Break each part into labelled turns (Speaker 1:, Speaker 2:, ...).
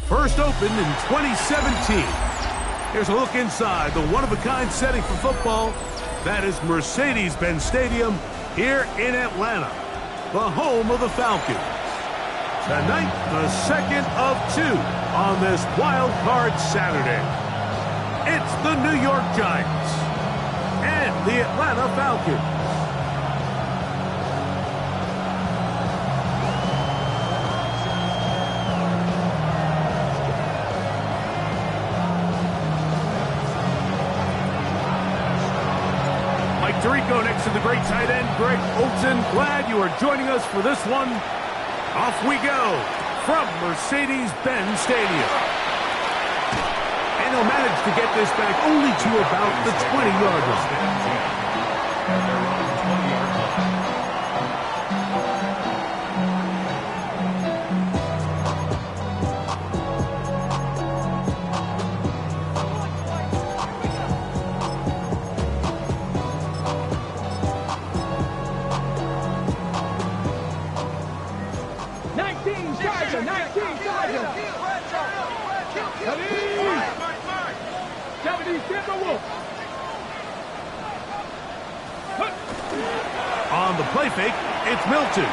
Speaker 1: First opened in 2017. Here's a look inside the one-of-a-kind setting for football. That is Mercedes-Benz Stadium here in Atlanta, the home of the Falcons. Tonight, the second of two on this wild card Saturday. It's the New York Giants and the Atlanta Falcons. Tirico next to the great tight end, Greg Olsen. Glad you are joining us for this one. Off we go from Mercedes-Benz Stadium. And he'll manage to get this back only to about the 20-yard line. On the play fake, it's Milton.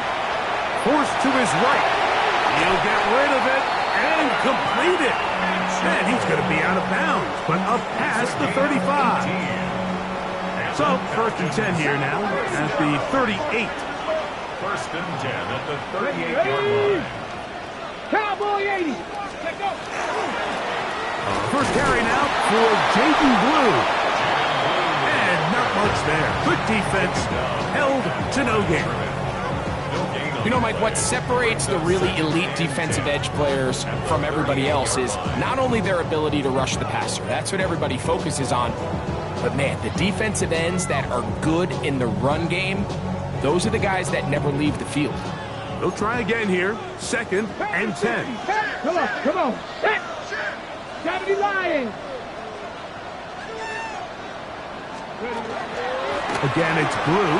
Speaker 1: Forced to his right. He'll get rid of it and complete it. And he's going to be out of bounds, but up past the 35. So, first and 10 here now at the 38.
Speaker 2: First and 10 at the 38-yard line.
Speaker 3: Cowboy 80. Let's go.
Speaker 1: First carry now for Jaden Blue. Not much there. Good defense. Held to no gain.
Speaker 4: You know, Mike, what separates the really elite defensive edge players from everybody else is not only their ability to rush the passer. That's what everybody focuses on. But, man, the defensive ends that are good in the run game, those are the guys that never leave the field.
Speaker 1: They'll try again here. Second and 10.
Speaker 3: Come on, come on. Gotta be lying.
Speaker 1: Again, it's Blue.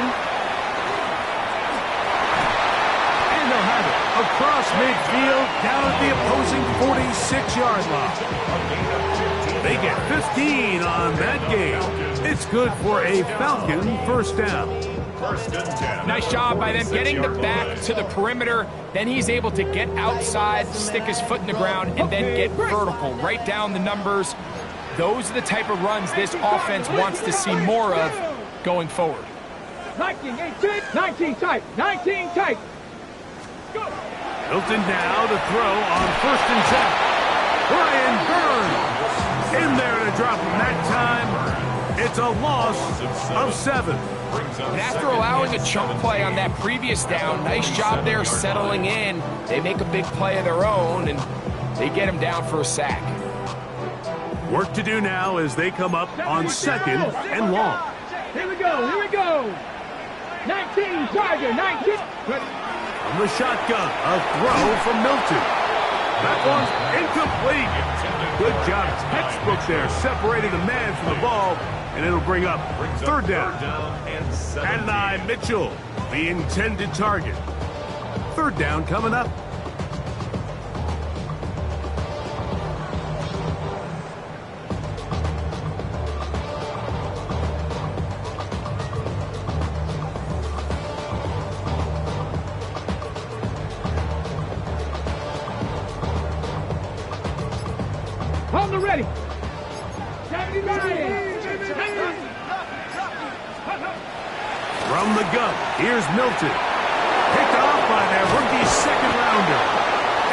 Speaker 1: And they'll have it across midfield, down at the opposing 46-yard line. They get 15 on that game. It's good for a Falcon first down.
Speaker 4: Nice job by them getting the back to the perimeter. Then he's able to get outside, stick his foot in the ground, and then get vertical, right down the numbers. Those are the type of runs this offense wants to see more of going forward.
Speaker 3: 19, 18, 19 tight, 19 tight. Go.
Speaker 1: Milton now to throw on first and 10. Brian Burns in there to drop him that time. It's a loss of 7.
Speaker 4: And after allowing a chunk play on that previous down, nice job there settling in. They make a big play of their own, and they get him down for a sack.
Speaker 1: Work to do now as they come up on second and long.
Speaker 3: Here we go, here we go. 19, Charger, 19.
Speaker 1: From the shotgun, a throw from Milton. That one's incomplete. Good job, textbook there, separating the man from the ball, and it'll bring up third down. Adonai Mitchell, the intended target. Third down coming up.
Speaker 3: On the ready. 79.
Speaker 1: From the gun, here's Milton. Picked off by their rookie second rounder.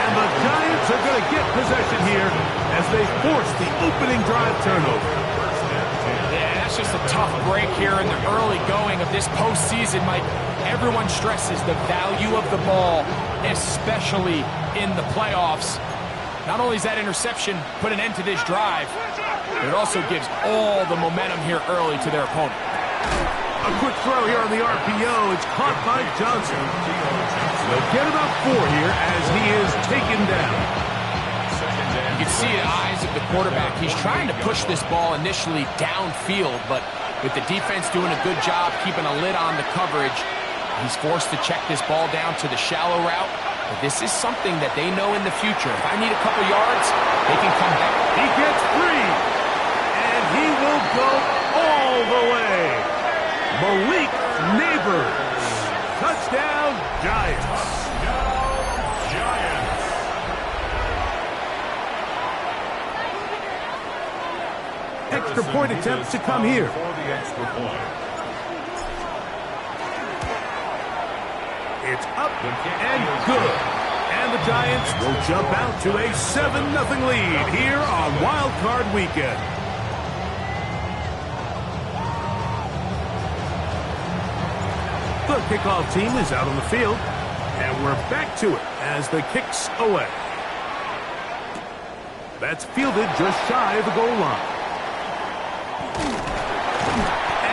Speaker 1: And the Giants are going to get possession here as they force the opening drive turnover.
Speaker 4: Yeah, that's just a tough break here in the early going of this postseason, Mike. Everyone stresses the value of the ball, especially in the playoffs. Not only does that interception put an end to this drive, but it also gives all the momentum here early to their opponent.
Speaker 1: A quick throw here on the RPO. It's caught by Johnson. They'll get about 4 here as he is taken down.
Speaker 4: You can see the eyes of the quarterback. He's trying to push this ball initially downfield, but with the defense doing a good job keeping a lid on the coverage, he's forced to check this ball down to the shallow route. But this is something that they know in the future. If I need a couple yards, they can come back.
Speaker 1: He gets free, and he will go all the way. Malik Neighbors. Touchdown, Giants. Extra point attempt to come here.
Speaker 2: For the extra point.
Speaker 1: It's up and good. And the Giants will jump out to a 7-0 lead here on Wild Card Weekend. The kickoff team is out on the field, and we're back to it as the kick's away. That's fielded just shy of the goal line.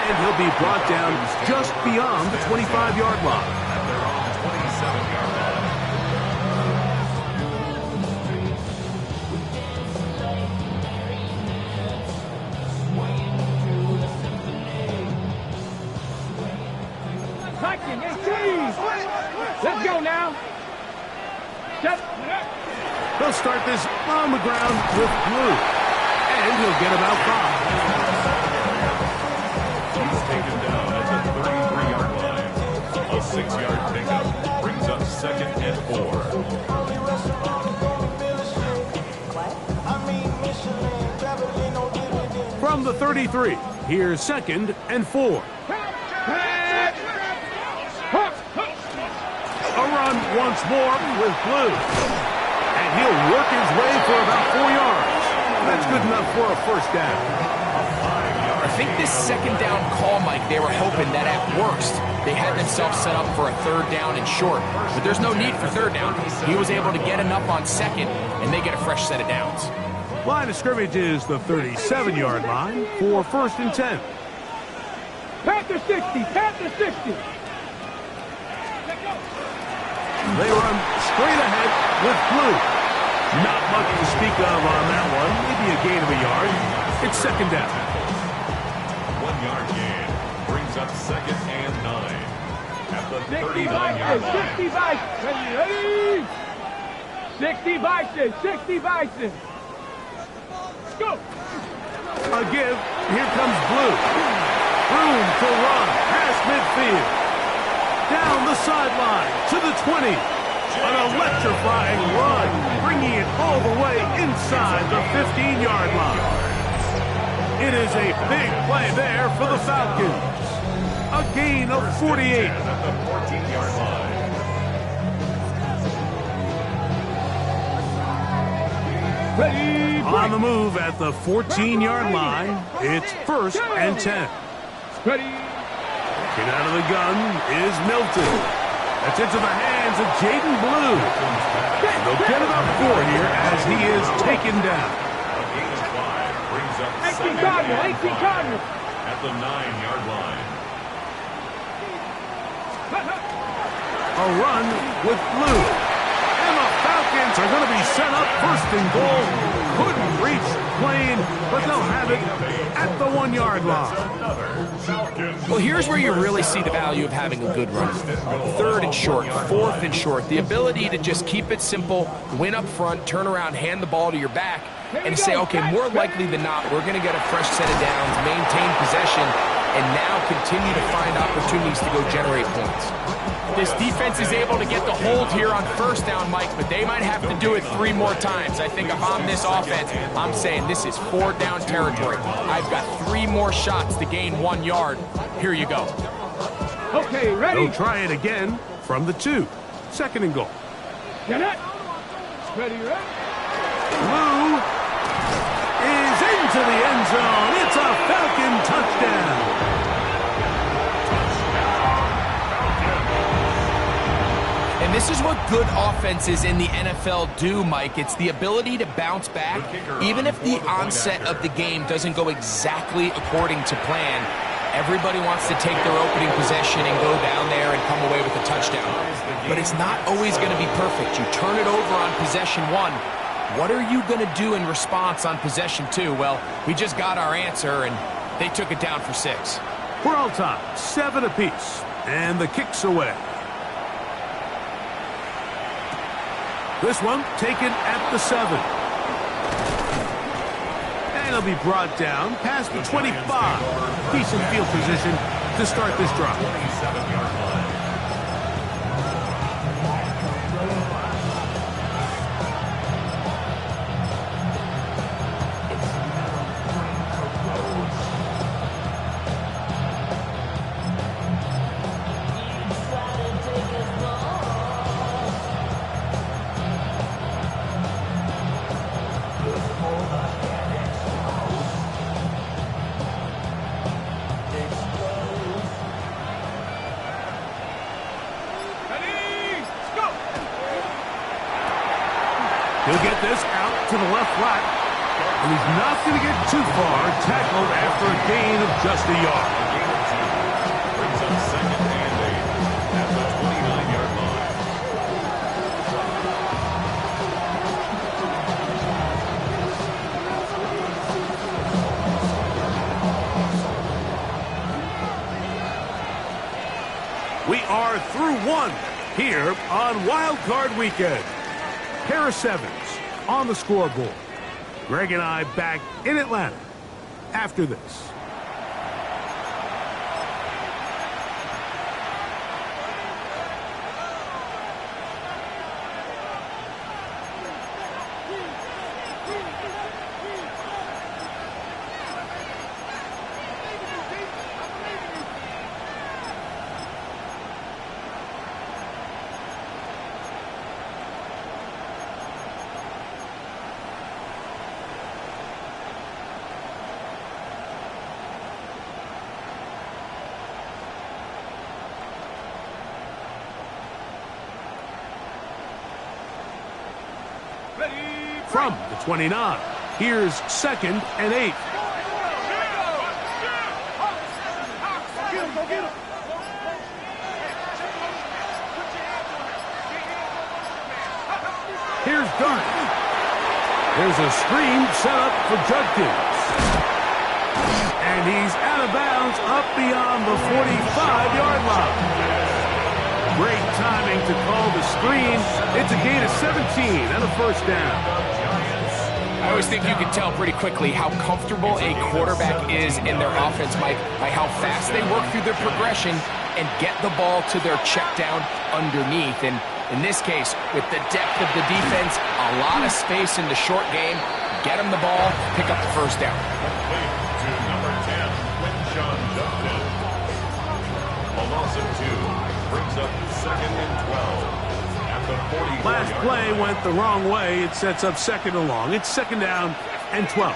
Speaker 1: And he'll be brought down just beyond the 25-yard line.
Speaker 2: At their own 27-yard line.
Speaker 3: Hiking, 18. Let's go now. Set.
Speaker 1: They'll start this on the ground with Blue. And he'll get about 5.
Speaker 2: He's taken down at the 33-yard line. A 6-yard pickup brings up 2nd and 4.
Speaker 1: From the 33, here's 2nd and 4. A run once more with Blue. And he'll work his way for about 4 yards. That's good enough for a first down.
Speaker 4: I think this 2nd down call, Mike, they were hoping that at worst they had themselves set up for a 3rd down and short. But there's no need for 3rd down. He was able to get enough on 2nd, and they get a fresh set of downs.
Speaker 1: Line of scrimmage is the 37-yard line for 1st and 10.
Speaker 3: Panther 60, Panther 60.
Speaker 1: They run straight ahead with Blue. Not much to speak of on that one. Maybe a gain of a yard. It's 2nd down.
Speaker 2: 1-yard gain brings up 2nd and 9. At the 39-yard line.
Speaker 3: 60 Bison. Ready? 60 Bison. 60 Bison. Go.
Speaker 1: A give. Here comes Blue. Room to run past midfield. Down the sideline to the 20. An electrifying run, bringing it all the way inside the 15-yard line. It is a big play there for the Falcons. A gain of 48.
Speaker 2: At the 14-yard line.
Speaker 3: Ready?
Speaker 1: On the move at the 14-yard line, it's 1st and 10.
Speaker 3: Ready?
Speaker 1: Get out of the gun is Milton. That's into the hands of Jaden Blue. They'll get about 4 here as he is taken down.
Speaker 2: A gain of 5 brings up
Speaker 3: 18
Speaker 2: 2nd
Speaker 3: Cardinal,
Speaker 2: and
Speaker 3: 18
Speaker 2: 9.
Speaker 3: Cardinal.
Speaker 2: At the 9-yard line.
Speaker 1: A run with Blue. And the Falcons are going to be set up 1st and goal. Couldn't reach Plain, but they'll have it at the 1-yard line.
Speaker 4: Well, here's where you really see the value of having a good run. 3rd and short, 4th and short. The ability to just keep it simple, win up front, turn around, hand the ball to your back, and say, okay, more likely than not, we're going to get a fresh set of downs, maintain possession, and now continue to find opportunities to go generate points. This defense is able to get the hold here on 1st down, Mike, but they might have to do it 3 more times. I think if I'm this offense, I'm saying this is 4th down territory. I've got 3 more shots to gain 1 yard. Here you go.
Speaker 3: Okay, ready?
Speaker 1: They'll try it again from the 2. 2nd and goal.
Speaker 3: Get it? Ready, ready?
Speaker 1: Blue is into the end zone. It's a Falcon touchdown.
Speaker 4: And this is what good offenses in the NFL do, Mike. It's the ability to bounce back, even if the onset of the game doesn't go exactly according to plan, Everybody wants to take their opening possession and go down there and come away with a touchdown. But it's not always going to be perfect. You turn it over on possession 1. What are you going to do in response on possession 2? Well, we just got our answer, and they took it down for 6.
Speaker 1: We're all tied, 7 apiece, and the kick's away. This one taken at the 7. And it'll be brought down past the 25. Decent field position to start this drive.
Speaker 2: 27-yard line.
Speaker 1: He'll get this out to the left flat, and he's not going to get too far. Tackled after a gain of just a yard.
Speaker 2: Brings up 2nd and 8 at the 29-yard line.
Speaker 1: We are through 1 here on Wild Card Weekend. Pair of 7s on the scoreboard. Greg and I back in Atlanta after this. From the 29, here's 2nd and 8. Here's Dart. There's a screen set up for Judkins. And he's out of bounds up beyond the 45-yard line. Great timing to call the screen. It's a gain of 17 and a first down.
Speaker 4: I always think you can tell pretty quickly how comfortable a quarterback is in their offense, Mike, by how fast they work through their progression and get the ball to their check down underneath. And in this case, with the depth of the defense, a lot of space in the short game, get them the ball, pick up the first down.
Speaker 2: Complete to number 10, Quinshon Judkins. A loss of 2 brings up 2nd and 12.
Speaker 1: Last play went the wrong way. It sets up 2nd and long. It's 2nd down and 12.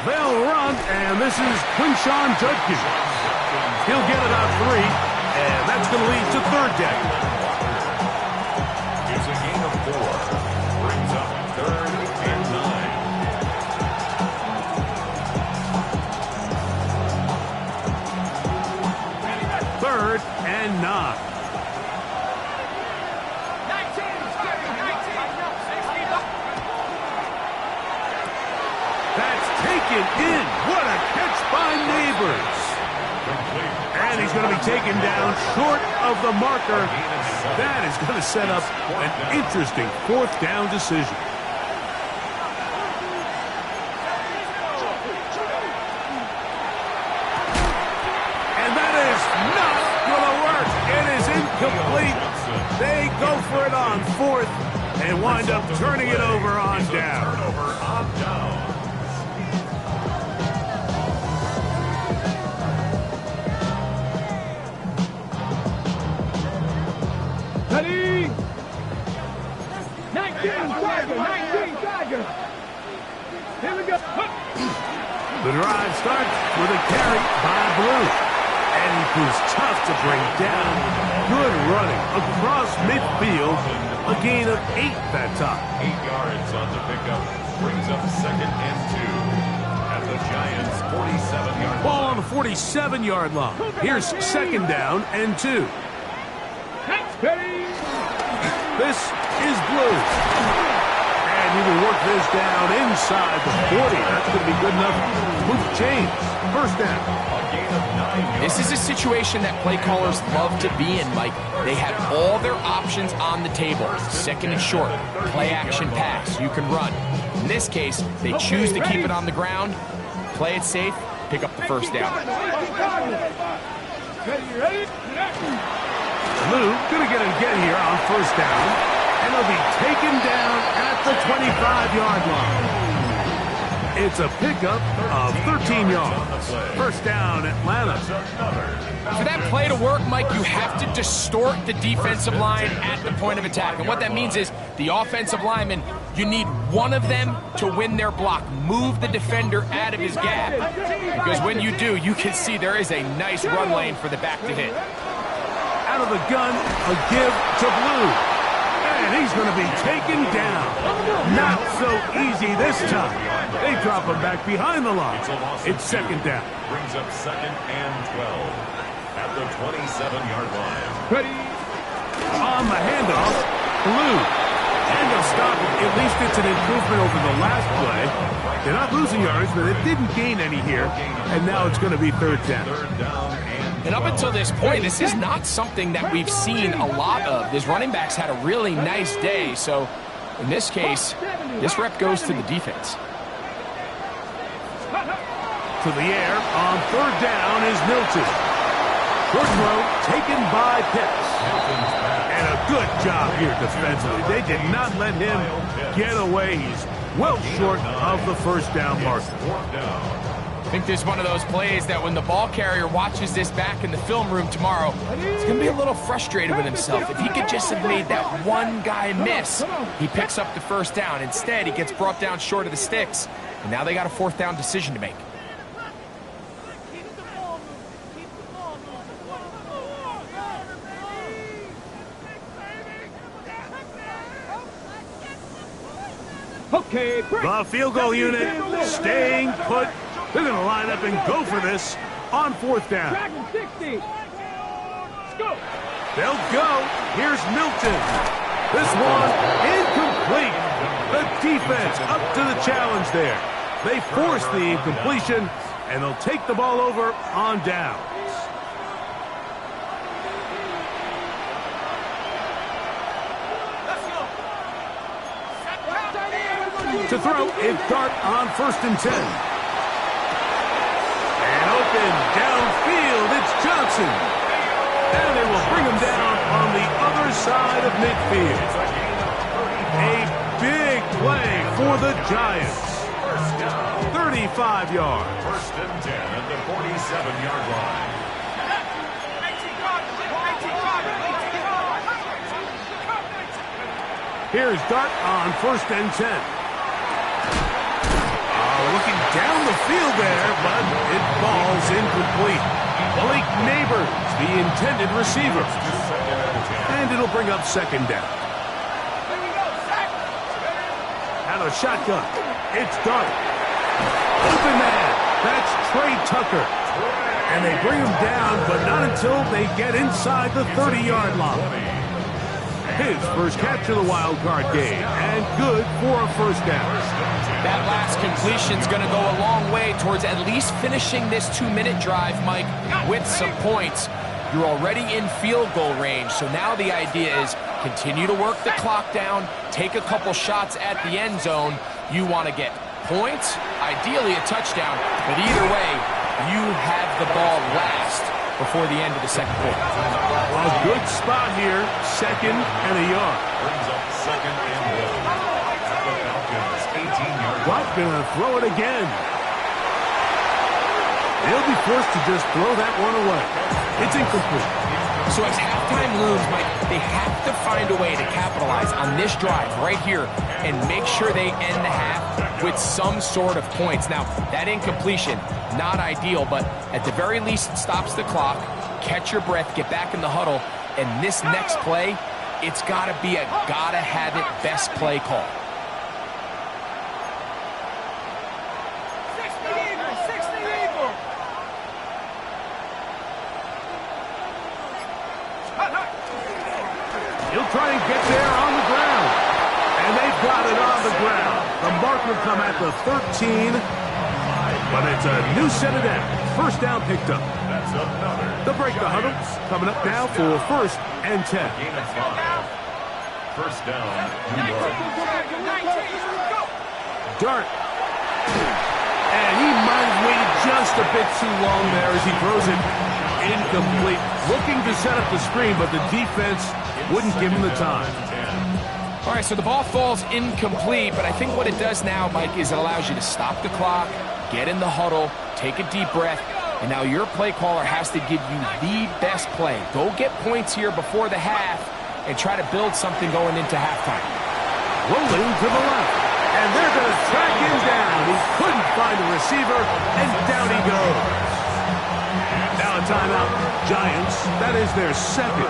Speaker 1: They'll run, and this is Quinshon Judkins. He'll get it out 3, and that's going to lead to 3rd down.
Speaker 2: Here's a gain of 4. Brings up 3rd and 9.
Speaker 1: 3rd and 9. That's taken in. What a catch by Neighbors. And he's going to be taken down short of the marker. That is going to set up an interesting 4th down decision. And that is not going to work. It is incomplete. They go for it on 4th and wind up turning it over on down.
Speaker 3: Ready? 19 Tiger. Here we go.
Speaker 1: The drive starts with a carry by Blue. And he proves tough to bring down. Good running across midfield. A gain of 8 that time.
Speaker 2: 8 yards on the pickup. Brings up 2nd and 2. At the Giants' 47-yard line.
Speaker 1: Ball on the 47-yard line. Here's 2nd down and 2. This is Blue. And he will work this down inside the 40. That's going to be good enough. Move chains. 1st down.
Speaker 2: A gain of 9 yards.
Speaker 4: This is a situation that play callers love to be in, Mike. They have all their options on the table. 2nd and short, play action pass. You can run. In this case, they choose to keep it on the ground, play it safe, pick up the 1st down.
Speaker 1: Blue going to get here on 1st down. And he'll be taken down at the 25-yard line. It's a pickup of 13 yards. 1st down, Atlanta.
Speaker 4: For that play to work, Mike, you have to distort the defensive line at the point of attack. And what that means is the offensive lineman, you need one of them to win their block. Move the defender out of his gap. Because when you do, you can see there is a nice run lane for the back to hit.
Speaker 1: Out of the gun, a give to Blue. And he's going to be taken down. Not so easy this time. They drop him back behind the line. It's 2nd down.
Speaker 2: Brings up 2nd and 12. At the 27-yard line.
Speaker 3: Ready.
Speaker 1: On the handoff, Blue. And they'll stop it. At least it's an improvement over the last play. They're not losing yards, but they didn't gain any here. And now it's going to be 3rd down.
Speaker 2: 3rd down
Speaker 4: And up until this point, this is not something that we've seen a lot of. This running back's had a really nice day. So in this case, this rep goes to the defense.
Speaker 1: To the air on 3rd down is Milton. Short throw taken by Pitts. And a good job here defensively. They did not let him get away. He's well short of the 1st down marker.
Speaker 4: I think this is one of those plays that when the ball carrier watches this back in the film room tomorrow, he's going to be a little frustrated with himself. If he could just have made that one guy miss, he picks up the 1st down. Instead, he gets brought down short of the sticks, and now they got a 4th down decision to make.
Speaker 3: Okay, break.
Speaker 1: The field goal unit staying put. They're going to line up and go for this on 4th down.
Speaker 3: Dragon 60. Let's go.
Speaker 1: They'll go. Here's Milton. This one incomplete. The defense up to the challenge there. They force the incompletion, and they'll take the ball over on downs. To throw, it's Dart on 1st and 10. And open downfield, it's Johnson. And they will bring him down on the other side of midfield. A big play for the Giants. 35 yards.
Speaker 2: 1st and 10 at the 47-yard line.
Speaker 1: Here's Dart on 1st and 10. Looking down the field there, but it falls incomplete. Blake Neighbors, the intended receiver. And it'll bring up 2nd down. Out of shotgun, it's Dart. Open man, that's Trey Tucker. And they bring him down, but not until they get inside the 30-yard line. His first catch of the wild card game, and good for a 1st down.
Speaker 4: That last completion's going to go a long way towards at least finishing this 2-minute drive, Mike, with some points. You're already in field goal range, so now the idea is continue to work the clock down, take a couple shots at the end zone. You want to get points, ideally a touchdown, but either way, you have the ball last before the end of the 2nd quarter.
Speaker 1: A good spot here, 2nd and a yard.
Speaker 2: Brings up 2nd and 1. The Falcons, 18-yard line.
Speaker 1: Watt's going to throw it again. They'll be forced to just throw that one away. It's incomplete.
Speaker 4: So as halftime looms, Mike, they have to find a way to capitalize on this drive right here and make sure they end the half with some sort of points. Now, that incompletion, not ideal, but at the very least, it stops the clock. catch your breath, get back in the huddle, and this next play, it's got to be a gotta-have-it best play call.
Speaker 1: He'll try and get there on the ground. And they've got it on the ground. The mark will come at the 13. But it's a new set of downs. First down picked up.
Speaker 2: That's another.
Speaker 1: The break the huddle. Coming up now for 1st and 10.
Speaker 2: Gain of 5. First down, New York.
Speaker 1: Dart. And he might have waited just a bit too long there as he throws it incomplete. Looking to set up the screen, but the defense wouldn't give him the time.
Speaker 4: All right, so the ball falls incomplete, but I think what it does now, Mike, is it allows you to stop the clock, get in the huddle, take a deep breath, and now your play caller has to give you the best play. Go get points here before the half and try to build something going into halftime.
Speaker 1: Rolling to the left, and they're going to track him down. He couldn't find a receiver, and down he goes. Now a timeout, Giants. That is their second,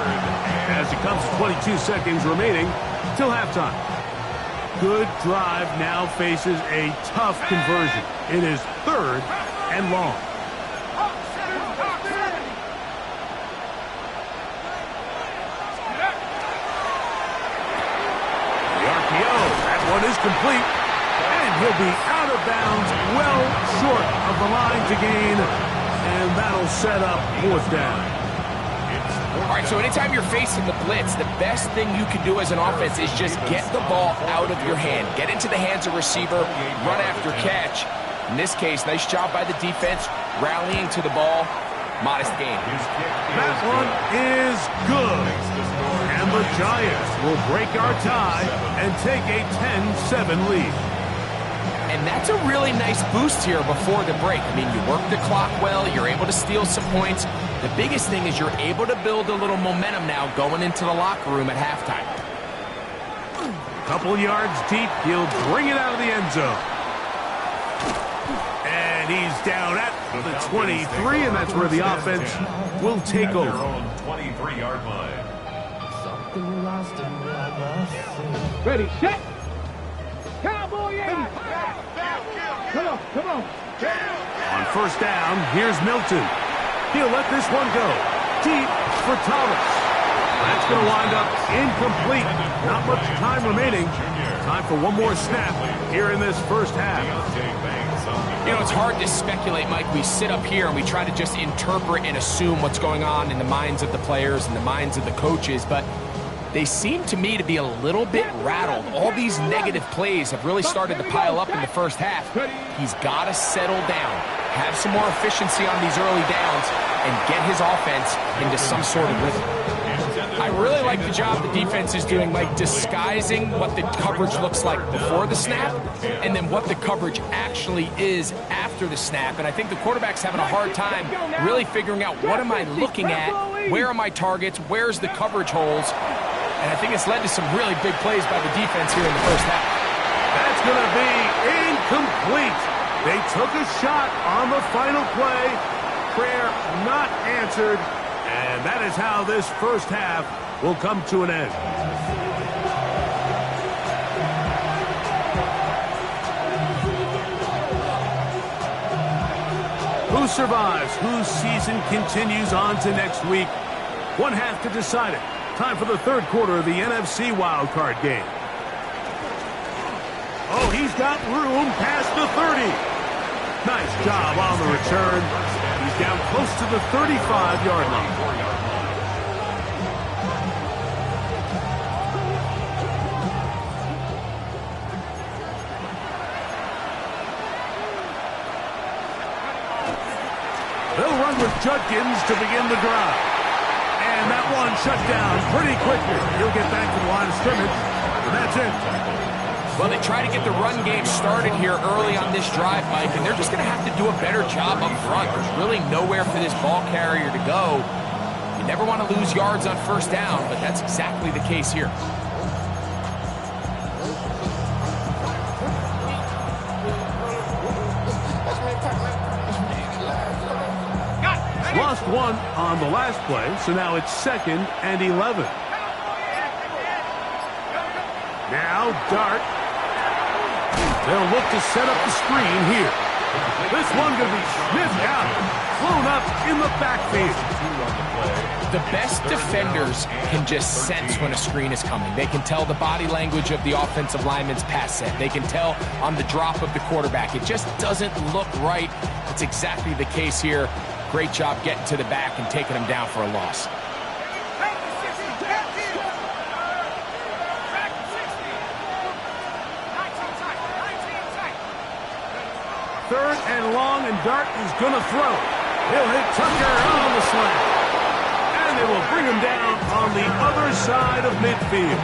Speaker 1: as it comes to 22 seconds remaining till halftime. Good drive now faces a tough conversion. It is 3rd and long. The RPO, that one is complete. And he'll be out of bounds, well short of the line to gain. And that'll set up 4th down.
Speaker 4: All right, so anytime you're facing the blitz, the best thing you can do as an offense is just get the ball out of your hand. Get into the hands of receiver, run after catch. In this case, nice job by the defense, rallying to the ball. Modest gain.
Speaker 1: That one is good. And the Giants will break our tie and take a 10-7 lead.
Speaker 4: And that's a really nice boost here before the break. I mean, you work the clock well, you're able to steal some points. The biggest thing is you're able to build a little momentum now going into the locker room at halftime.
Speaker 1: Couple yards deep, he'll bring it out of the end zone. And he's down at the 23, and that's where the offense will take over.
Speaker 2: 23-yard line.
Speaker 3: Ready, set. Cowboy 80. Come on, come on.
Speaker 1: On 1st down, here's Milton. He'll let this one go. Deep for Thomas. That's going to wind up incomplete. Not much time remaining. Time for one more snap here in this first half.
Speaker 4: You know, it's hard to speculate, Mike. We sit up here and we try to just interpret and assume what's going on in the minds of the players and the minds of the coaches, but they seem to me to be a little bit rattled. All these negative plays have really started to pile up in the first half. He's got to settle down, have some more efficiency on these early downs, and get his offense into some sort of rhythm. I really like the job the defense is doing, Mike, disguising what the coverage looks like before the snap and then what the coverage actually is after the snap. And I think the quarterback's having a hard time really figuring out what am I looking at, where are my targets, where's the coverage holes. And I think it's led to some really big plays by the defense here in the first half.
Speaker 1: That's going to be incomplete. They took a shot on the final play. Prayer not answered. And that is how this first half will come to an end. Who survives? Whose season continues on to next week? One half to decide it. Time for the 3rd quarter of the NFC wildcard game. Oh, he's got room past the 30. Nice job on the return. He's down close to the 35-yard line. They'll run with Judkins to begin the drive. And that one shut down pretty quickly. He'll get back to the line of scrimmage, and that's it.
Speaker 4: Well, they try to get the run game started here early on this drive, Mike, and they're just going to have to do a better job up front. There's really nowhere for this ball carrier to go. You never want to lose yards on 1st down, but that's exactly the case here.
Speaker 1: Lost 1 on the last play, so now it's 2nd and 11. Now Dart. They'll look to set up the screen here. This one going to be sniffed out, blown up in the backfield.
Speaker 4: The best defenders can just sense when a screen is coming. They can tell the body language of the offensive lineman's pass set. They can tell on the drop of the quarterback. It just doesn't look right. It's exactly the case here. Great job getting to the back and taking him down for a loss.
Speaker 1: Third and long, and Dart is going to throw. He'll hit Tucker on the slant. And they will bring him down on the other side of midfield.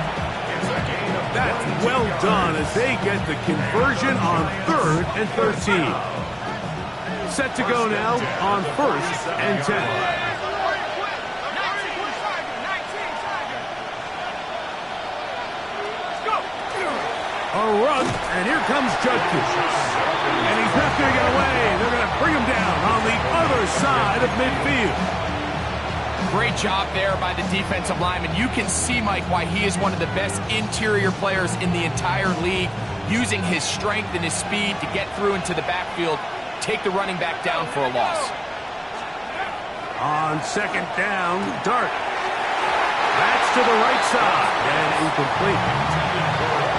Speaker 1: That's well done as they get the conversion on 3rd and 13. Set to go now on 1st and 10. A run, and here comes Judkins. And he's not going to get away. They're going to bring him down on the other side of midfield.
Speaker 4: Great job there by the defensive lineman. You can see, Mike, why he is one of the best interior players in the entire league, using his strength and his speed to get through into the backfield, take the running back down for a loss.
Speaker 1: On 2nd down, Dart. That's to the right side, and incomplete.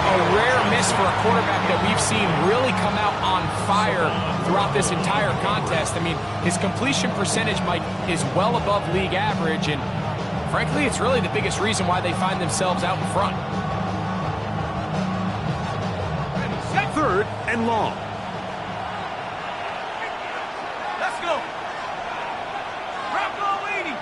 Speaker 4: A rare miss for a quarterback that we've seen really come out on fire throughout this entire contest. I mean, his completion percentage, Mike, is well above league average, and frankly, it's really the biggest reason why they find themselves out in front.
Speaker 1: 3rd and long.
Speaker 3: Let's go. Rocco leading.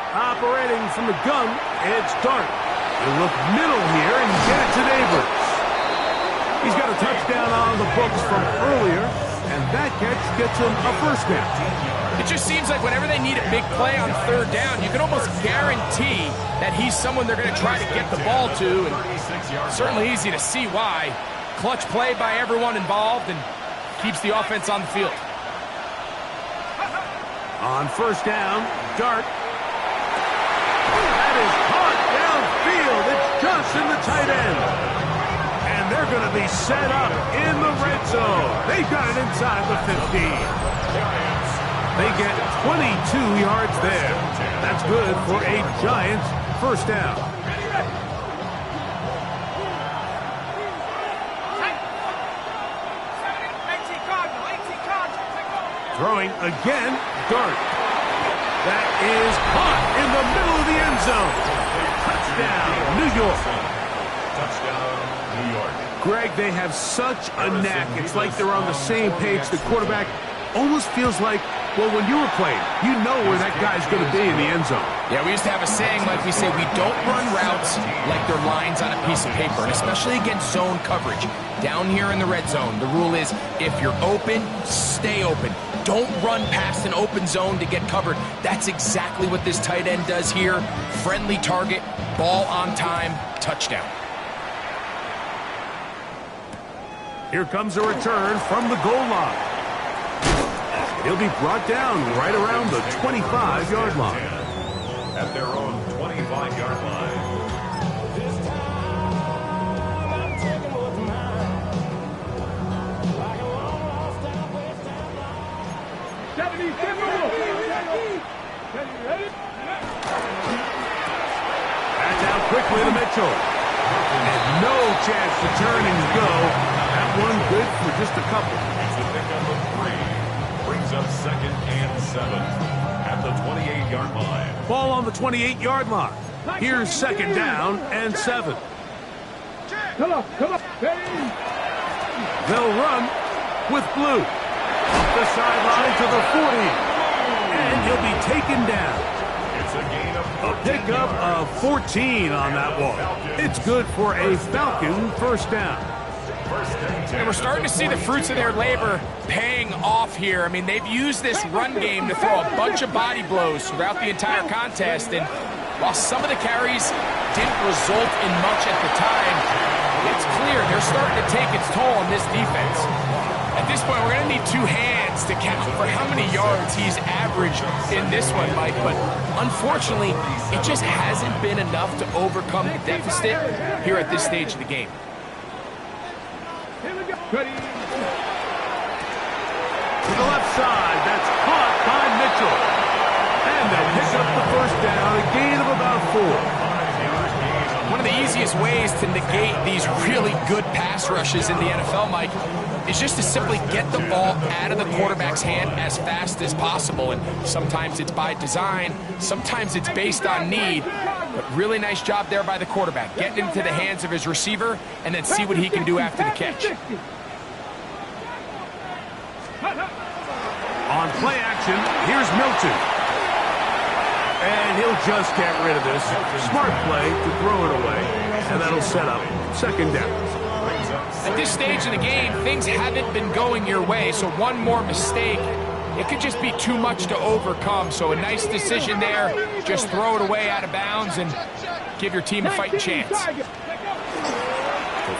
Speaker 1: Operating from the gun, it's Dart. He'll look middle here and get it to Neighbors. He's got a touchdown on the books from earlier, and that catch gets him a 1st down.
Speaker 4: It just seems like whenever they need a big play on 3rd down, you can almost guarantee that he's someone they're going to try to get the ball to, and certainly easy to see why. Clutch play by everyone involved and keeps the offense on the field.
Speaker 1: On 1st down, Dart. That is caught downfield. It's just in the tight end. And they're going to be set up in the red zone. They've got it inside the 15. They get 22 yards there. That's good for a Giants 1st down. Throwing again, Dart. That is caught in the middle of the end zone. Touchdown, New York.
Speaker 2: Touchdown, New York.
Speaker 1: Greg, they have such a knack. It's like they're on the same page. The quarterback almost feels like, well, when you were playing, you know where that guy's going to be in the end zone.
Speaker 4: Yeah, we used to have a saying, like we say, we don't run routes like they're lines on a piece of paper, and especially against zone coverage. Down here in the red zone, the rule is if you're open, stay open. Don't run past an open zone to get covered. That's exactly what this tight end does here. Friendly target, ball on time, touchdown.
Speaker 1: Here comes a return from the goal line. He'll be brought down right around the 25-yard line.
Speaker 2: At their own 25-yard line.
Speaker 3: 70,
Speaker 1: That's out quickly to Mitchell. And no chance to turn and go. That one good for just a couple.
Speaker 2: It's the pickup of 3. Brings up 2nd and 7 at the 28-yard line.
Speaker 1: Ball on the 28-yard line. Here's 2nd down and 7.
Speaker 3: Come on.
Speaker 1: They'll run with Blue. Up the sideline to the 40. And he'll be taken down.
Speaker 2: It's a gain of
Speaker 1: A pickup of 14 on that one. It's good for a Falcon 1st down.
Speaker 4: And we're starting to see the fruits of their labor paying off here. I mean, they've used this run game to throw a bunch of body blows throughout the entire contest. And while some of the carries didn't result in much at the time, it's clear they're starting to take its toll on this defense. At this point, we're going to need two hands to count for how many yards he's averaged in this one, Mike. But unfortunately, it just hasn't been enough to overcome the deficit here at this stage of the game.
Speaker 3: Here we go. Ready.
Speaker 1: To the left side, that's caught by Mitchell. And they'll pick up the first down, a gain of about 4.
Speaker 4: One of the easiest ways to negate these really good pass rushes in the NFL, Mike, is just to simply get the ball out of the quarterback's hand as fast as possible. And sometimes it's by design, sometimes it's based on need. But really nice job there by the quarterback, getting into the hands of his receiver and then see what he can do after the catch.
Speaker 1: On play action, here's Milton. And he'll just get rid of this. Smart play to throw it away. And that'll set up second down.
Speaker 4: At this stage of the game, things haven't been going your way, so one more mistake, it could just be too much to overcome. So a nice decision there. Just throw it away out of bounds and give your team a fighting chance.
Speaker 1: So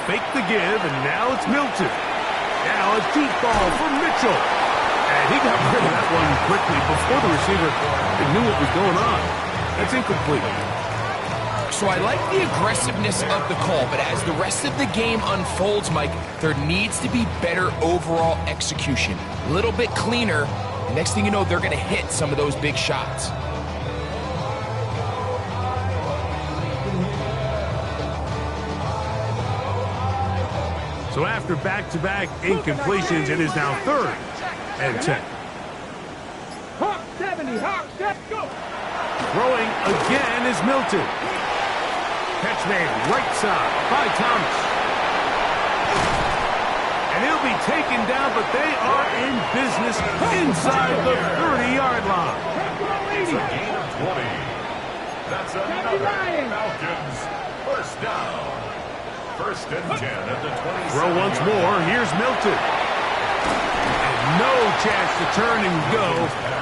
Speaker 1: fake the give, and now it's Milton. Now a deep ball for Mitchell. And he got rid of that one quickly before the receiver knew what was going on. That's incomplete.
Speaker 4: So I like the aggressiveness of the call, but as the rest of the game unfolds, Mike, there needs to be better overall execution. A little bit cleaner. Next thing you know, they're going to hit some of those big shots.
Speaker 1: So after back-to-back incompletions, it is now 3rd and 10.
Speaker 3: Hawk 70, Hawk, let's go.
Speaker 1: Throwing again is Milton. Catch made right side by Thomas. And he'll be taken down, but they are in business inside the 30-yard line.
Speaker 2: It's a gain of 20. That's another Falcons first down. 1st and 10 at the 20.
Speaker 1: Throw once more. Here's Milton. And no chance to turn and go.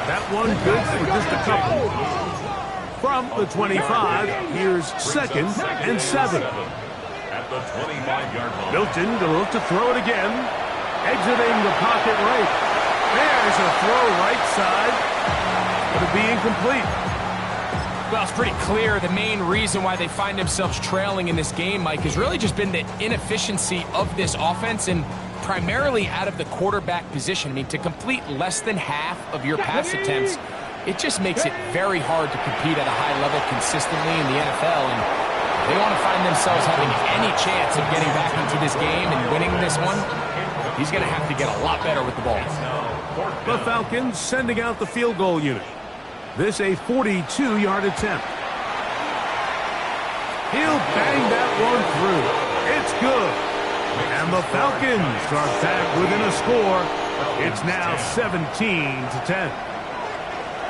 Speaker 1: That one good for just a couple. From the 25, here's 2nd and 7.
Speaker 2: At the 25-yard line.
Speaker 1: Milton to look to throw it again. Exiting the pocket right. There's a throw right side. It'll be incomplete.
Speaker 4: Well, it's pretty clear the main reason why they find themselves trailing in this game, Mike, has really just been the inefficiency of this offense and primarily out of the quarterback position. I mean, to complete less than half of your pass attempts, it just makes it very hard to compete at a high level consistently in the NFL. And if they want to find themselves having any chance of getting back into this game and winning this one, he's going to have to get a lot better with the ball.
Speaker 1: The Falcons sending out the field goal unit. This a 42-yard attempt. He'll bang that one through. It's good. And the Falcons are back within a score. It's now 17-10.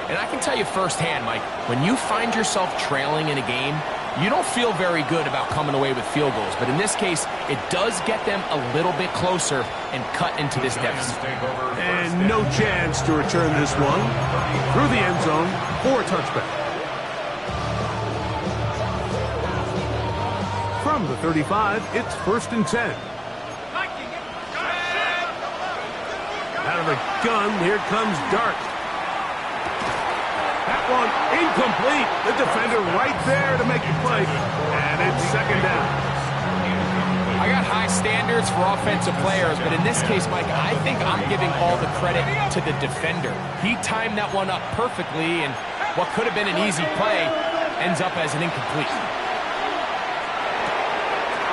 Speaker 4: And I can tell you firsthand, Mike, when you find yourself trailing in a game, you don't feel very good about coming away with field goals. But in this case, it does get them a little bit closer and cut into this deficit.
Speaker 1: And no chance to return this one through the end zone for a touchback. From the 35, it's 1st and 10. Out of the gun, here comes Dart. That one incomplete. The defender right there to make the play. And it's 2nd down.
Speaker 4: I got high standards for offensive players, but in this case, Mike, I think I'm giving all the credit to the defender. He timed that one up perfectly, and what could have been an easy play ends up as an incomplete.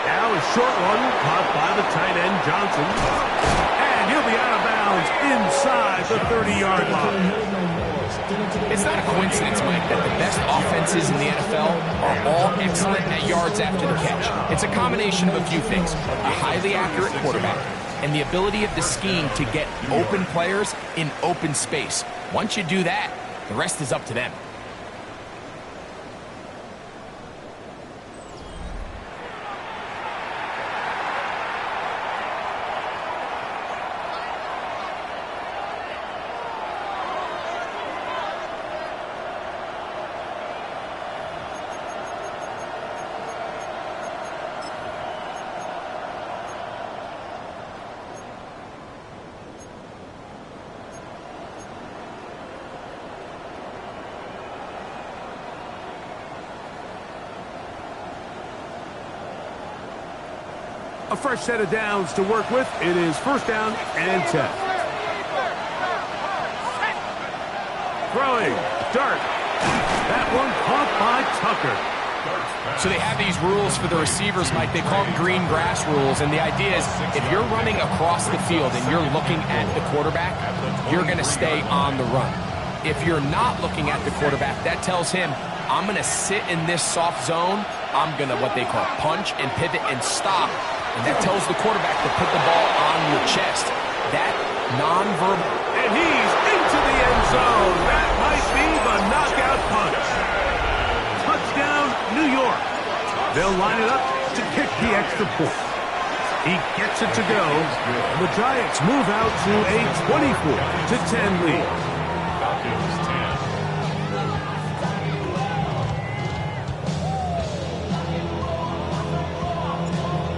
Speaker 1: Now a short one caught by the tight end, Johnson. And he'll be out of bounds inside the 30-yard line.
Speaker 4: It's not a coincidence, Mike, that the best offenses in the NFL are all excellent at yards after the catch. It's a combination of a few things: a highly accurate quarterback and the ability of the scheme to get open players in open space. Once you do that, the rest is up to them.
Speaker 1: A fresh set of downs to work with. It is first down and 10. Throwing. Dart. That one caught by Tucker.
Speaker 4: So they have these rules for the receivers, Mike. They call them green grass rules. And the idea is if you're running across the field and you're looking at the quarterback, you're going to stay on the run. If you're not looking at the quarterback, that tells him, I'm going to sit in this soft zone. I'm going to what they call punch and pivot and stop. And that tells the quarterback to put the ball on your chest. That nonverbal.
Speaker 1: And he's into the end zone. That might be the knockout punch. Touchdown, New York. They'll line it up to kick the extra point. He gets it to go. And the Giants move out to a 24-10 lead.
Speaker 2: Falcons 10.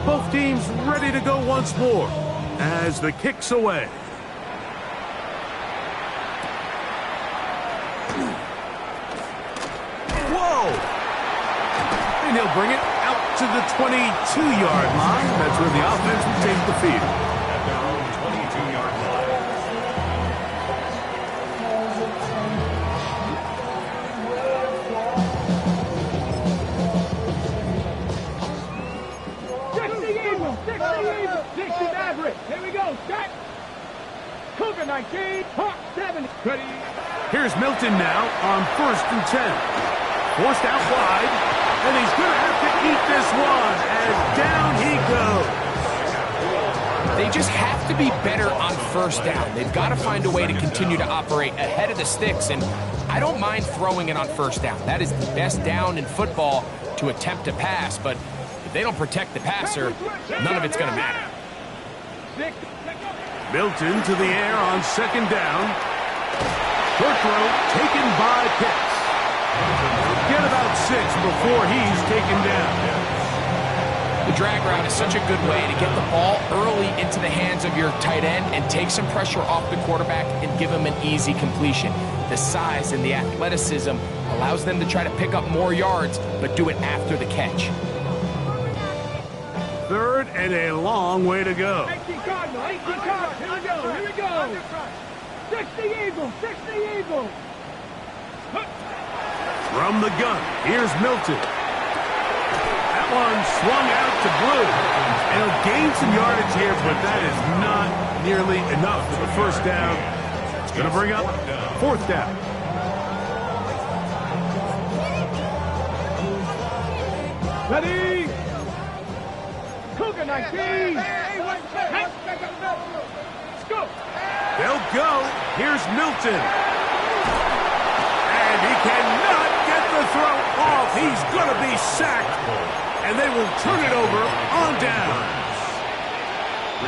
Speaker 1: Both teams ready to go once more as the kick's away. Whoa! And he'll bring it out to the 22-yard line. That's where the offense will take the field.
Speaker 2: At their own 22-yard line.
Speaker 3: Here we go. Set. Cougar 19. Hawk 7. Ready.
Speaker 1: Here's Milton now on 1st and 10. Forced out wide. And he's going to have to eat this one as down he goes.
Speaker 4: They just have to be better on first down. They've got to find a way to continue to operate ahead of the sticks. And I don't mind throwing it on first down. That is the best down in football to attempt to pass. But if they don't protect the passer, none of it's going to matter.
Speaker 1: Milton to the air on 2nd down. Short throw taken by Pitts. Get about 6 before he's taken down.
Speaker 4: The drag route is such a good way to get the ball early into the hands of your tight end and take some pressure off the quarterback and give him an easy completion. The size and the athleticism allows them to try to pick up more yards, but do it after the catch.
Speaker 1: 3rd and a long way to go.
Speaker 3: 18 Cardinal. 18 Cardinal. Here we go. Here we go. 60 Eagles. 60 Eagles.
Speaker 1: From the gun, here's Milton. That one swung out to Blue. And he'll gain some yardage here, but that is not nearly enough for the first down. It's going to bring up 4th down.
Speaker 3: Ready. Cougar 19. Let's go.
Speaker 1: They'll go. Here's Milton. And he cannot get the throw off. He's going to be sacked. And they will turn it over on down.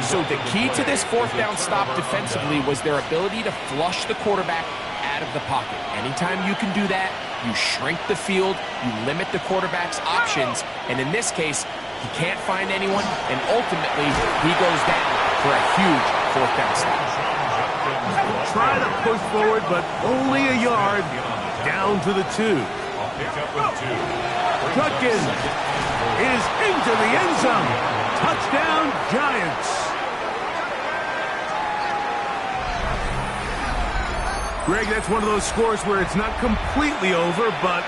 Speaker 4: So the key to this 4th down stop defensively was their ability to flush the quarterback out of the pocket. Anytime you can do that, you shrink the field, you limit the quarterback's options, and in this case, he can't find anyone, and ultimately, he goes down for a huge 4th down stop.
Speaker 1: Try to push forward, but only a yard down to the 2. Judkins is into the end zone. Touchdown, Giants. Greg, that's one of those scores where it's not completely over, but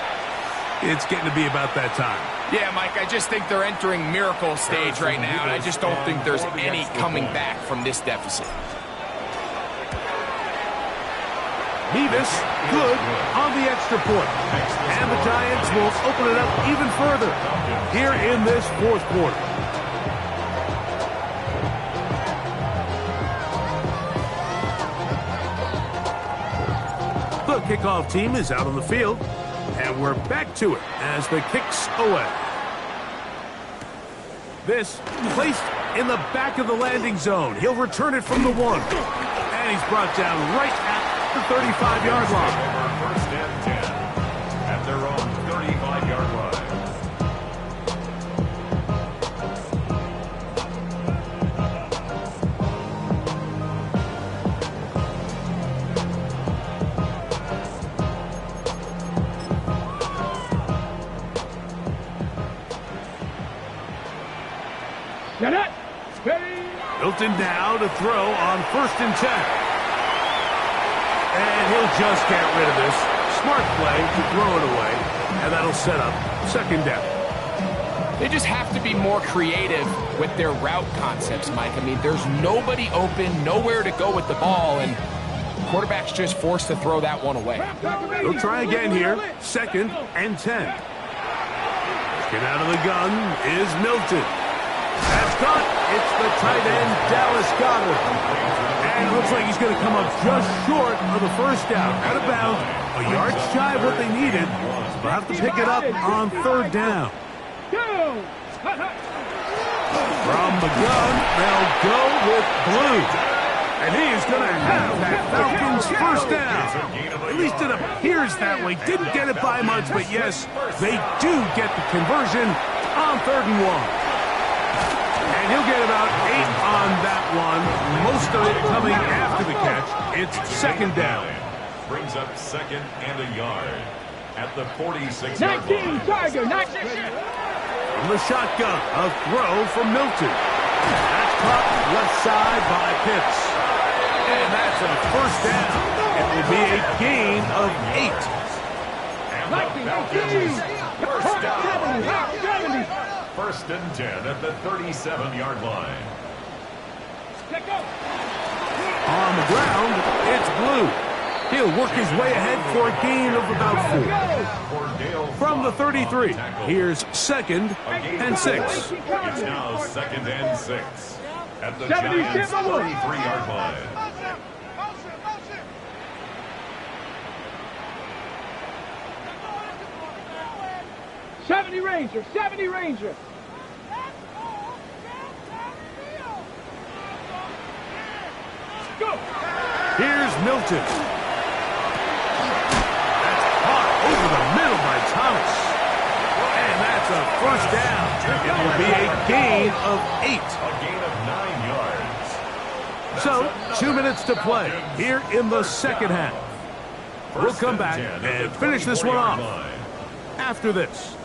Speaker 1: it's getting to be about that time.
Speaker 4: Yeah, Mike, I just think they're entering miracle stage right now, and I just don't think there's any coming back from this deficit.
Speaker 1: Nevis, good on the extra point. And the Giants will open it up even further here in this 4th quarter. The kickoff team is out on the field, and we're back to it as the kick's away. This placed in the back of the landing zone. He'll return it from the 1. And he's brought down right at the 35-yard line.
Speaker 2: 1st and 10 at their own 35-yard line.
Speaker 3: Get it.
Speaker 1: Milton now to throw on 1st and 10. And he'll just get rid of this. Smart play to throw it away, and that'll set up 2nd down.
Speaker 4: They just have to be more creative with their route concepts, Mike. I mean, there's nobody open, nowhere to go with the ball, and the quarterback's just forced to throw that one away.
Speaker 1: They'll try again here, 2nd and 10. Get out of the gun is Milton. That's caught. It's the tight end, Dallas Goedert. And it looks like he's going to come up just short of the 1st down. Out of bounds, a yard shy of what they needed. They'll have to pick it up on 3rd down. From the gun, they'll go with Blue. And he is going to have that Falcons 1st down. At least it appears that way. Didn't get it by much, but yes, they do get the conversion on 3rd and 1. And he'll get about 8 on that one. Most of it coming after the catch. It's 2nd down.
Speaker 2: Brings up 2nd and a yard at the 46-yard
Speaker 3: 19, Tiger, 19.
Speaker 1: From the shotgun, a throw from Milton. That's caught left side by Pitts. And that's a 1st down. It will be a gain of 8.
Speaker 2: And the Falcons 1st down. 1st and 10 at the 37-yard line.
Speaker 1: On the ground, it's Blue. He'll work his way ahead for a gain of about 4. From the 33, here's 2nd and 6.
Speaker 2: It's now 2nd and 6 at the Giants 33-yard line.
Speaker 3: 70 Ranger, 70 Ranger. Go.
Speaker 1: Here's Milton. That's caught over the middle by Thomas. And that's a 1st down. It will be a gain of 8.
Speaker 2: A gain of 9 yards.
Speaker 1: So, 2 minutes to play here in the 2nd half. We'll come back and finish this one off after this.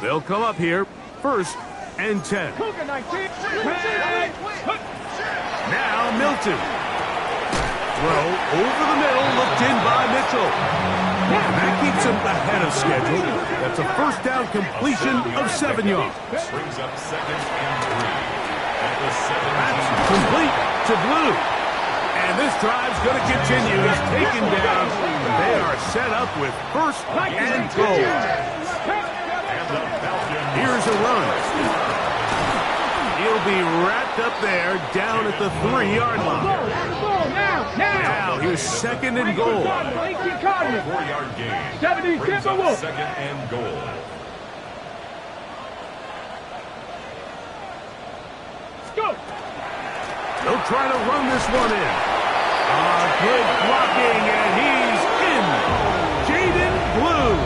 Speaker 1: They'll come up here, 1st and 10. Now Milton. Throw over the middle, looked in by Mitchell. And that keeps him ahead of schedule. That's a 1st down completion of 7 yards.
Speaker 2: Brings up 2nd and 3 at the 7.
Speaker 1: That's complete to Blue. And this drive's going to continue. He's taken down. They are set up with 1st and goal. Here's a run. He'll be wrapped up there down at the 3-yard line. Now here's 2nd and goal.
Speaker 2: 4-yard gain.
Speaker 3: 70
Speaker 2: Brings up 2nd and goal.
Speaker 3: Go.
Speaker 1: They'll try to run this one in. Good blocking, and he's in. Jaden Blue.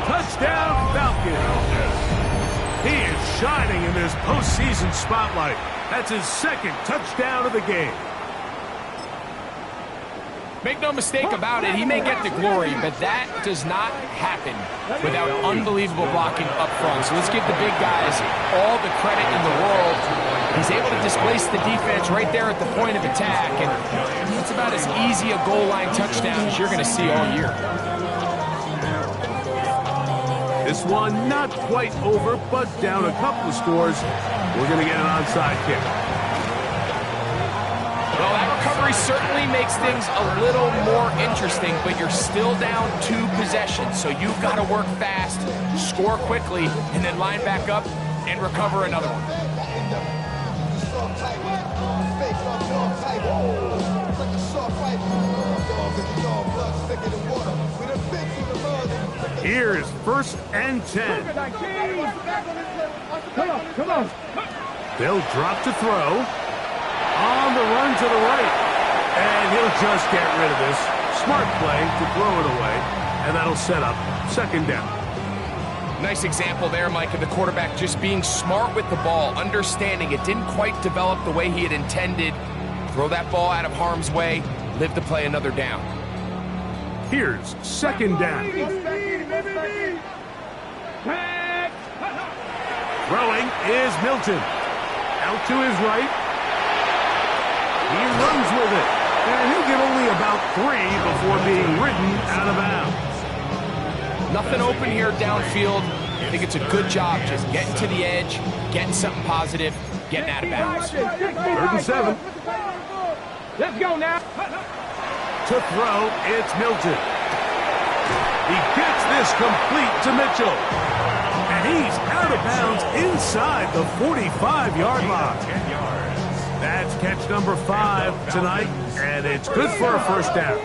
Speaker 1: Touchdown Falcons. He is shining in this postseason spotlight. That's his 2nd touchdown of the game.
Speaker 4: Make no mistake about it, he may get the glory, but that does not happen without unbelievable blocking up front. So let's give the big guys all the credit in the world. He's able to displace the defense right there at the point of attack, and that's about as easy a goal line touchdown as you're going to see all year.
Speaker 1: This one not quite over, but down a couple of scores. We're going to get an onside kick.
Speaker 4: Well, that recovery certainly makes things a little more interesting, but you're still down 2 possessions, so you've got to work fast, score quickly, and then line back up and recover another one.
Speaker 1: Here's 1st and 10.
Speaker 3: Come on.
Speaker 1: They'll drop to throw. On the run to the right. And he'll just get rid of this. Smart play to throw it away. And that'll set up 2nd down.
Speaker 4: Nice example there, Mike, of the quarterback just being smart with the ball, understanding it didn't quite develop the way he had intended. Throw that ball out of harm's way, live to play another down.
Speaker 1: Here's second down. Throwing is Milton. Out to his right. He runs with it. And he'll get only about 3 before being ridden out of bounds.
Speaker 4: Nothing open here downfield. I think it's a good job just getting to the edge, getting something positive, getting out of bounds.
Speaker 1: 3rd and 7.
Speaker 3: Let's go now.
Speaker 1: To throw, it's Milton. He gets this complete to Mitchell. And he's out of bounds inside the 45-yard line.
Speaker 2: 10 yards.
Speaker 1: That's catch number 5 tonight, and it's good for a first down.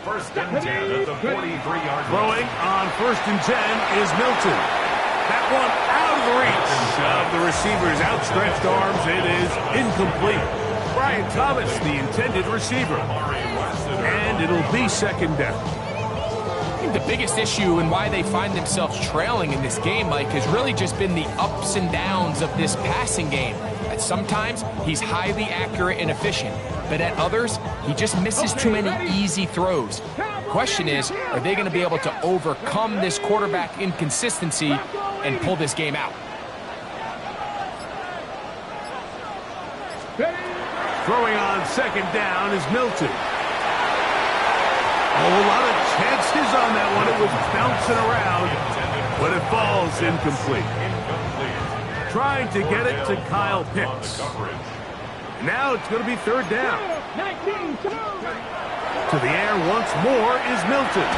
Speaker 2: 1st and 10 at the 43-yard line.
Speaker 1: Throwing on 1st and 10 is Milton. That one out of the reach of the receiver's outstretched arms. It is incomplete. Brian Thomas, the intended receiver. And it'll be 2nd down.
Speaker 4: I think the biggest issue and why they find themselves trailing in this game, Mike, has really just been the ups and downs of this passing game. At sometimes, he's highly accurate and efficient, but at others, he just misses too many easy throws. Question is, are they going to be able to overcome this quarterback inconsistency and pull this game out?
Speaker 1: Throwing on 2nd down is Milton. A whole lot of chances on that one. It was bouncing around, but it falls incomplete. Trying to get it to Kyle Pitts. Now it's going to be 3rd down. To the air once more is Milton.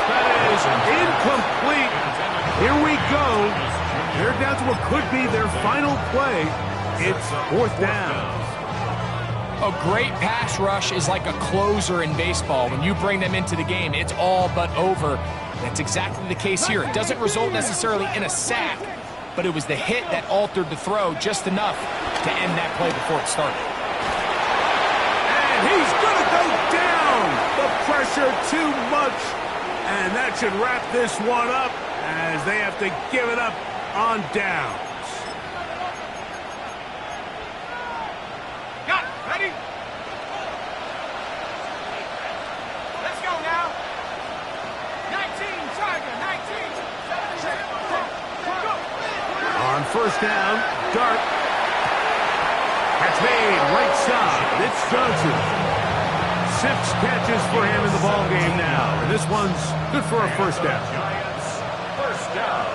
Speaker 1: That is incomplete. Here we go. They're down to what could be their final play. It's 4th down.
Speaker 4: A great pass rush is like a closer in baseball. When you bring them into the game, it's all but over. That's exactly the case here. It doesn't result necessarily in a sack, but it was the hit that altered the throw just enough to end that play before it started.
Speaker 1: And he's going to go down. The pressure too much. And that should wrap this one up as they have to give it up on downs.
Speaker 3: Got it. Ready? Let's go now. 19, Tiger, 19. Go.
Speaker 1: On 1st down, Dart. Catch made, right side. It's Johnson. 6 catches for him in the ball game now. And this one's good for a 1st down.
Speaker 2: Giants, 1st down.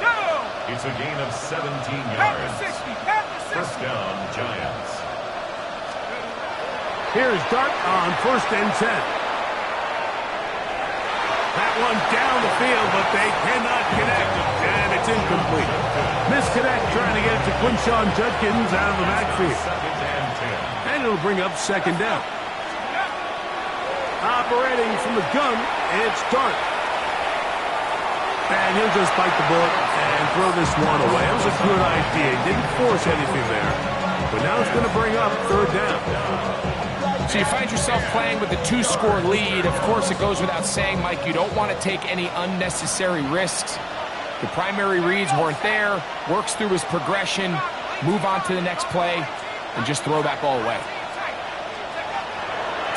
Speaker 3: Go.
Speaker 2: It's a gain of 17
Speaker 3: After
Speaker 2: yards.
Speaker 3: 60. After 60.
Speaker 2: 1st down, Giants.
Speaker 1: Here's Dart on 1st and 10. That one down the field, but they cannot connect, and it's incomplete. Misconnect trying to get it to Quinshawn Judkins out of the backfield.
Speaker 2: 2nd and 10.
Speaker 1: And it'll bring up 2nd down. Operating from the gun, it's Dart. And he'll just bite the bullet and throw this one away. It was a good idea. He didn't force anything there. But now it's going to bring up 3rd down.
Speaker 4: So you find yourself playing with a 2-score lead. Of course, it goes without saying, Mike, you don't want to take any unnecessary risks. The primary reads weren't there, works through his progression, move on to the next play, and just throw that ball away.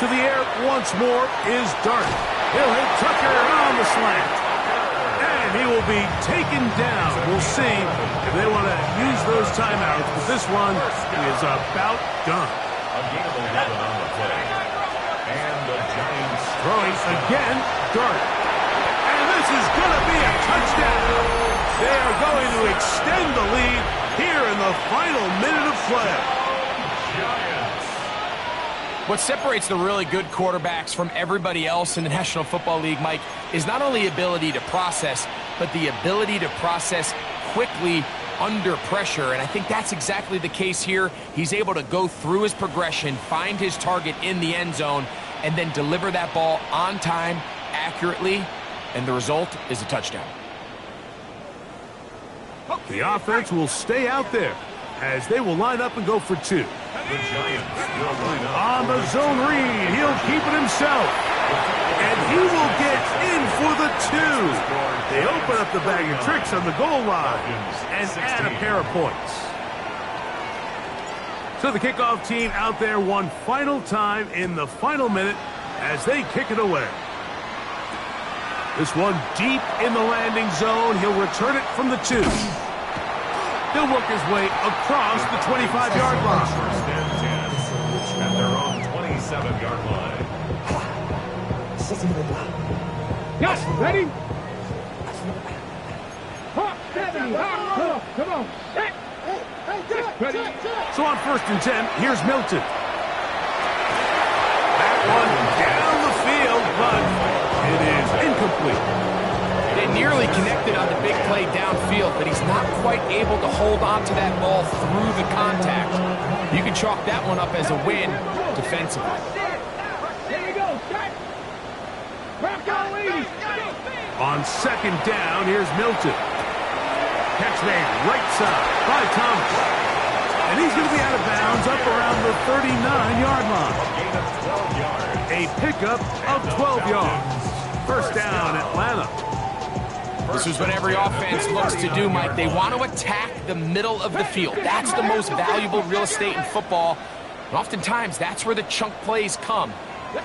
Speaker 1: To the air once more is Dart. He'll hit Tucker on the slant. And he will be taken down. We'll see if they want to use those timeouts, but this one is about done.
Speaker 2: A gain of 11 on the play. And the Giants
Speaker 1: Throwing again, Dart. And this is going to be a touchdown. They are going to extend the lead here in the final minute of play.
Speaker 2: Giants.
Speaker 4: What separates the really good quarterbacks from everybody else in the National Football League, Mike, is not only ability to process, but the ability to process quickly under pressure. And I think that's exactly the case here. He's able to go through his progression, find his target in the end zone, and then deliver that ball on time, accurately, and the result is a touchdown.
Speaker 1: The offense will stay out there as they will line up and go for 2.
Speaker 2: The Giants will line up
Speaker 1: On the zone read, he'll keep it himself. And he will get in for the 2. They open up the bag of tricks on the goal line and add a pair of points. So the kickoff team out there one final time in the final minute as they kick it away. This one deep in the landing zone. He'll return it from the 2. He'll work his way across the 25-yard line.
Speaker 2: First and 10 at their own 27-yard line.
Speaker 3: Yes, ready? Hawk 70. Hawk, come on. Ready?
Speaker 1: So on first and 10, here's Milton. That one down the field, but it is incomplete.
Speaker 4: They nearly connected on the big play downfield, but he's not quite able to hold on to that ball through the contact. You can chalk that one up as a win defensively.
Speaker 3: Here we go. Rock on, ladies.
Speaker 1: On second down, here's Milton. Catch made right side by Thomas. And he's going to be out of bounds up around the 39-yard line.
Speaker 2: Gain of 12 yards.
Speaker 1: A pickup of 12 yards. First down, Atlanta.
Speaker 4: This is what every offense looks to do, Mike. They want to attack the middle of the field. That's the most valuable real estate in football. And oftentimes, that's where the chunk plays come.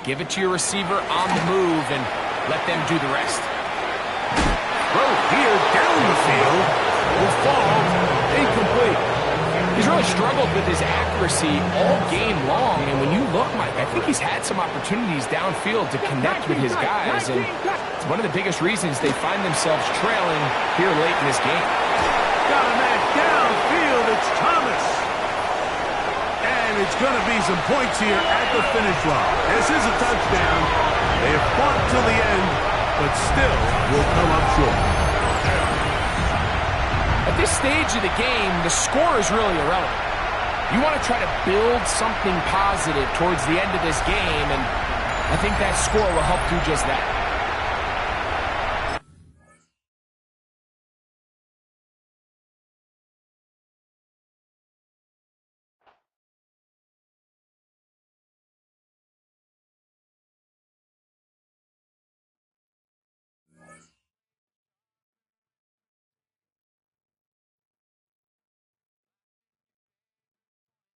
Speaker 4: Give it to your receiver on the move and let them do the rest.
Speaker 1: Throw here down the field will fall incomplete.
Speaker 4: He's really struggled with his accuracy all game long, and when you look, Mike, I think he's had some opportunities downfield to connect with his guys, and it's one of the biggest reasons they find themselves trailing here late in this game.
Speaker 1: Got a man downfield, it's Thomas. And it's going to be some points here at the finish line. This is a touchdown. They have fought till the end, but still will come up short.
Speaker 4: At this stage of the game, the score is really irrelevant. You want to try to build something positive towards the end of this game, and I think that score will help do just that.